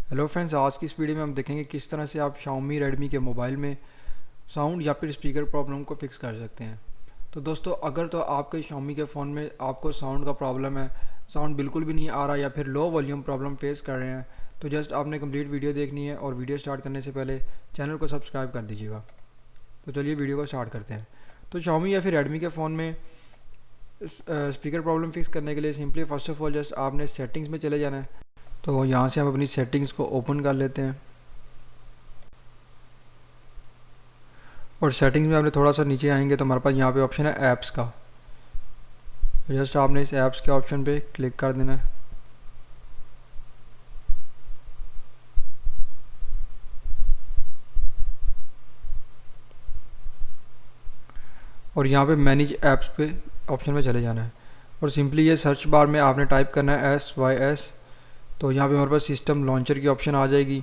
Hello friends, आज की इस वीडियो में हम देखेंगे किस तरह से आप Xiaomi Redmi के मोबाइल में साउंड या फिर स्पीकर प्रॉब्लम को फिक्स कर सकते हैं। तो दोस्तों, अगर तो आपके Xiaomi के फ़ोन में आपको साउंड का प्रॉब्लम है, साउंड बिल्कुल भी नहीं आ रहा या फिर लो वॉल्यूम प्रॉब्लम फेस कर रहे हैं, तो जस्ट आपने कंप्लीट वीडियो देखनी है और वीडियो स्टार्ट करने से पहले चैनल को सब्सक्राइब कर दीजिएगा। तो चलिए वीडियो को स्टार्ट करते हैं। तो Xiaomi या फिर Redmi के फ़ोन में स्पीकर प्रॉब्लम फिक्स करने के लिए simply first of all just आपने सेटिंग्स में चले जाना है। तो यहाँ से हम अपनी सेटिंग्स को ओपन कर लेते हैं और सेटिंग्स में आपने थोड़ा सा नीचे आएंगे तो हमारे पास यहाँ पे ऑप्शन है ऐप्स का। जस्ट आपने इस ऐप्स के ऑप्शन पे क्लिक कर देना है और यहाँ पे मैनेज ऐप्स पे ऑप्शन में चले जाना है और सिंपली ये सर्च बार में आपने टाइप करना है SYS। तो यहाँ पे हमारे पास सिस्टम लॉन्चर की ऑप्शन आ जाएगी।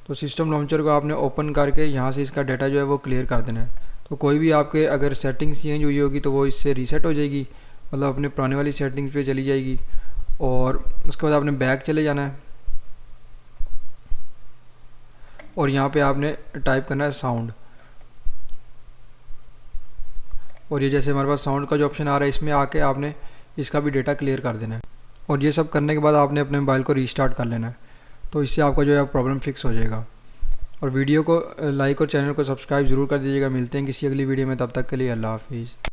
तो सिस्टम लॉन्चर को आपने ओपन करके यहाँ से इसका डाटा जो है वो क्लियर कर देना है। तो कोई भी आपके अगर सेटिंग्स चेंज हुई होगी तो वो इससे रीसेट हो जाएगी, मतलब अपने पुराने वाली सेटिंग्स पे चली जाएगी। और उसके बाद आपने बैक चले जाना है और यहाँ पे आपने टाइप करना है साउंड। और ये जैसे हमारे पास साउंड का जो ऑप्शन आ रहा है इसमें आके आपने इसका भी डेटा क्लियर कर देना है और ये सब करने के बाद आपने अपने मोबाइल को रीस्टार्ट कर लेना है। तो इससे आपका जो है प्रॉब्लम फिक्स हो जाएगा। और वीडियो को लाइक और चैनल को सब्सक्राइब ज़रूर कर दीजिएगा। मिलते हैं किसी अगली वीडियो में, तब तक के लिए अल्लाह हाफिज़।